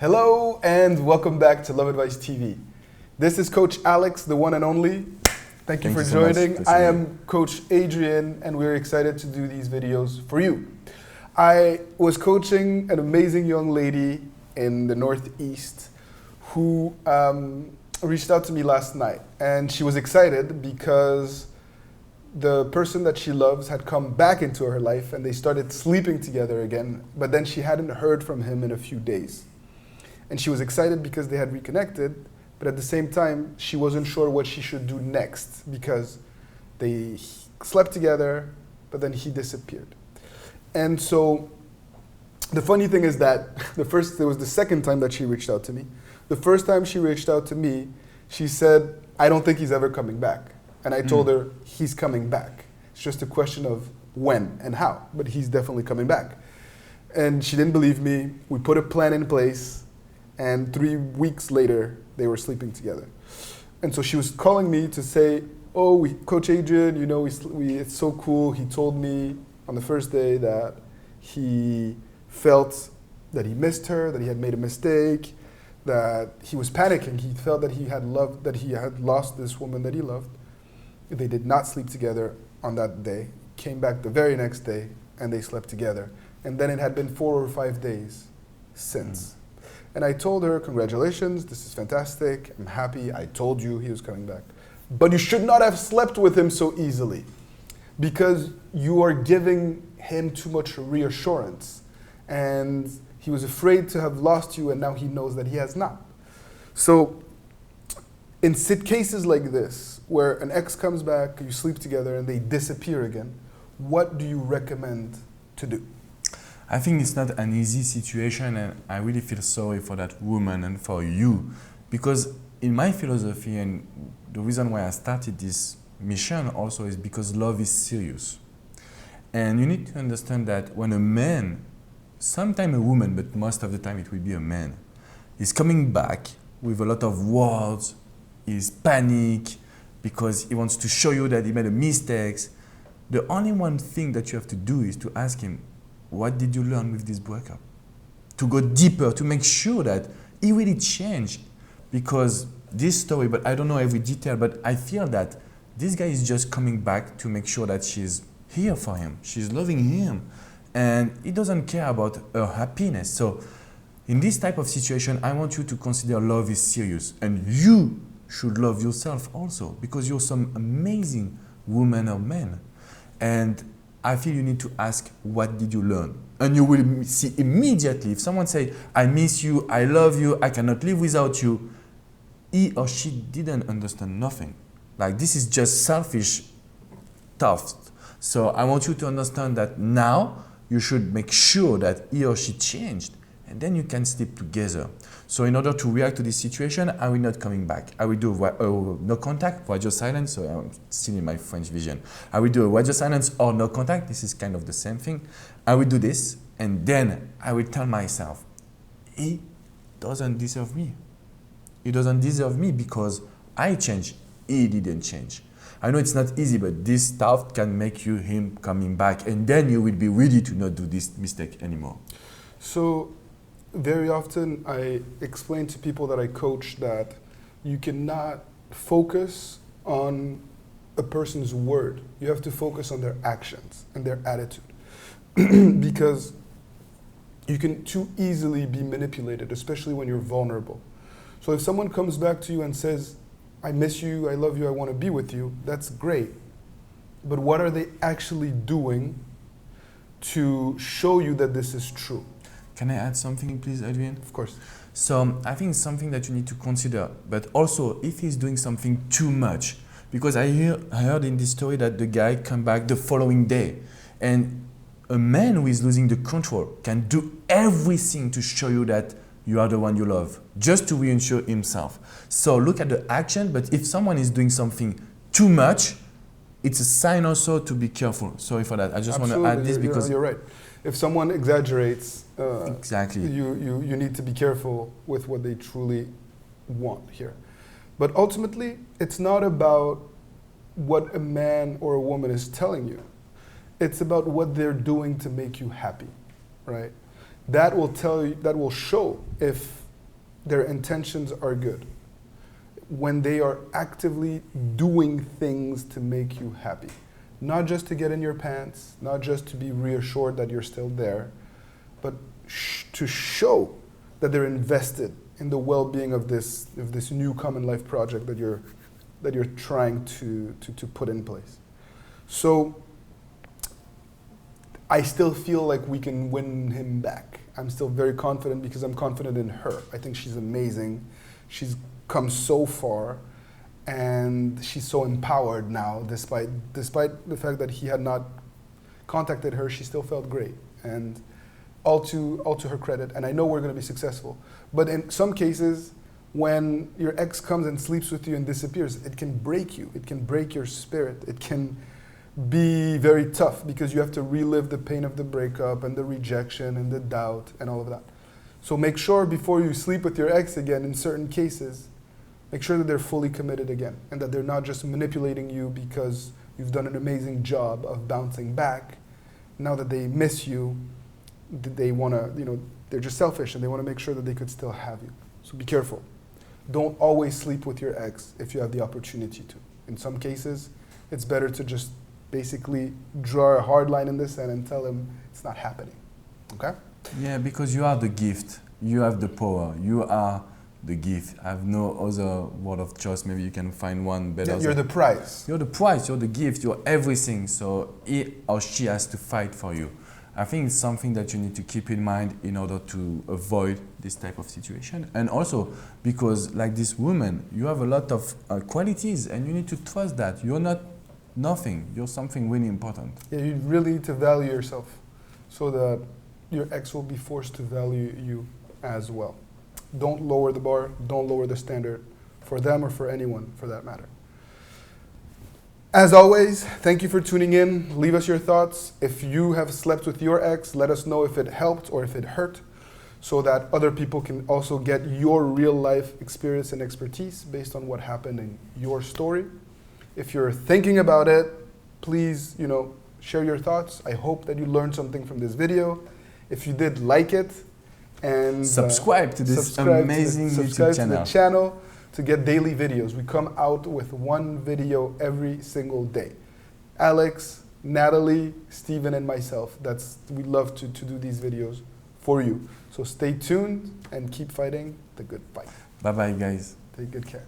Hello and welcome back to Love Advice TV. This is Coach Alex, the one and only. Thank you for so joining. I am Coach Adrian and we're excited to do these videos for you. I was coaching an amazing young lady in the Northeast who reached out to me last night, and she was excited because the person that she loves had come back into her life and they started sleeping together again, but then she hadn't heard from him in a few days. And she was excited because they had reconnected, but at the same time, she wasn't sure what she should do next because they slept together, but then he disappeared. And so the funny thing is that there was the second time that she reached out to me. The first time she reached out to me, she said, I don't think he's ever coming back. And I told her, he's coming back. It's just a question of when and how, but he's definitely coming back. And she didn't believe me. We put a plan in place, and 3 weeks later, they were sleeping together. And so she was calling me to say, oh, Coach Adrian, you know, it's so cool. He told me on the first day that he felt that he missed her, that he had made a mistake, that he was panicking. He felt that he had lost this woman that he loved. They did not sleep together on that day, came back the very next day, and they slept together. And then it had been 4 or 5 days since. And I told her, congratulations, this is fantastic, I'm happy, I told you he was coming back. But you should not have slept with him so easily because you are giving him too much reassurance. And he was afraid to have lost you, and now he knows that he has not. So in cases like this, where an ex comes back, you sleep together, and they disappear again, what do you recommend to do? I think it's not an easy situation, and I really feel sorry for that woman and for you, because in my philosophy, and the reason why I started this mission also is because love is serious. And you need to understand that when a man, sometimes a woman, but most of the time it will be a man, is coming back with a lot of words, is panic because he wants to show you that he made a mistake. The only one thing that you have to do is to ask him, what did you learn with this breakup? To go deeper, to make sure that he really changed. Because this story, but I don't know every detail, but I feel that this guy is just coming back to make sure that she's here for him. She's loving him. And he doesn't care about her happiness. So in this type of situation, I want you to consider love is serious. And you should love yourself also, because you're some amazing woman or man. And I feel you need to ask, what did you learn? And you will see immediately, if someone says, I miss you, I love you, I cannot live without you, he or she didn't understand nothing. Like, this is just selfish thoughts. So I want you to understand that now you should make sure that he or she changed, and then you can sleep together. So in order to react to this situation, I will not coming back. I will do no contact, radio silence, so I'm still in my French vision. I will do a radio silence or no contact. This is kind of the same thing. I will do this, and then I will tell myself, he doesn't deserve me. He doesn't deserve me because I changed. He didn't change. I know it's not easy, but this stuff can make him coming back, and then you will be ready to not do this mistake anymore. So very often I explain to people that I coach that you cannot focus on a person's word. You have to focus on their actions and their attitude. Because you can too easily be manipulated, especially when you're vulnerable. So if someone comes back to you and says, I miss you, I love you, I want to be with you, that's great. But what are they actually doing to show you that this is true? Can I add something, please, Adrian? Of course. So I think it's something that you need to consider, but also if he's doing something too much, because I heard in this story that the guy come back the following day, and a man who is losing the control can do everything to show you that you are the one you love, just to reassure himself. So look at the action, but if someone is doing something too much, it's a sign also to be careful. Sorry for that. I just want to add this because you're right. If someone exaggerates, exactly, you need to be careful with what they truly want here. But ultimately, it's not about what a man or a woman is telling you. It's about what they're doing to make you happy, right? That will tell you, that will show if their intentions are good, when they are actively doing things to make you happy, not just to get in your pants, not just to be reassured that you're still there, but to show that they're invested in the well-being of this new common life project that you're trying to put in place. So I still feel like we can win him back. I'm still very confident because I'm confident in her. I think she's amazing. She's come so far, and she's so empowered now. Despite the fact that he had not contacted her, she still felt great, and all to her credit. And I know we're going to be successful. But in some cases, when your ex comes and sleeps with you and disappears, it can break you. It can break your spirit. It can be very tough because you have to relive the pain of the breakup and the rejection and the doubt and all of that. So make sure before you sleep with your ex again, in certain cases, make sure that they're fully committed again and that they're not just manipulating you because you've done an amazing job of bouncing back. Now that they miss you, they want to, they're just selfish and they want to make sure that they could still have you. So be careful. Don't always sleep with your ex if you have the opportunity to. In some cases, it's better to just basically draw a hard line in the sand and tell him it's not happening. Okay? Yeah, because you are the gift. You have the power. You are the gift. I have no other word of choice. Maybe you can find one better. Yeah, you're the prize. You're the prize. You're the gift. You're everything. So he or she has to fight for you. I think it's something that you need to keep in mind in order to avoid this type of situation. And also because like this woman, you have a lot of qualities and you need to trust that. You're not nothing. You're something really important. Yeah, you really need to value yourself so that your ex will be forced to value you as well. Don't lower the bar. Don't lower the standard for them or for anyone for that matter. As always, thank you for tuning in. Leave us your thoughts. If you have slept with your ex, let us know if it helped or if it hurt so that other people can also get your real life experience and expertise based on what happened in your story. If you're thinking about it, please, share your thoughts. I hope that you learned something from this video. If you did, like it and subscribe to this amazing YouTube channel. To the channel to get daily videos. We come out with one video every single day. Alex, Natalie, Steven, and myself. We love to do these videos for you. So stay tuned and keep fighting the good fight. Bye-bye, guys. Take good care.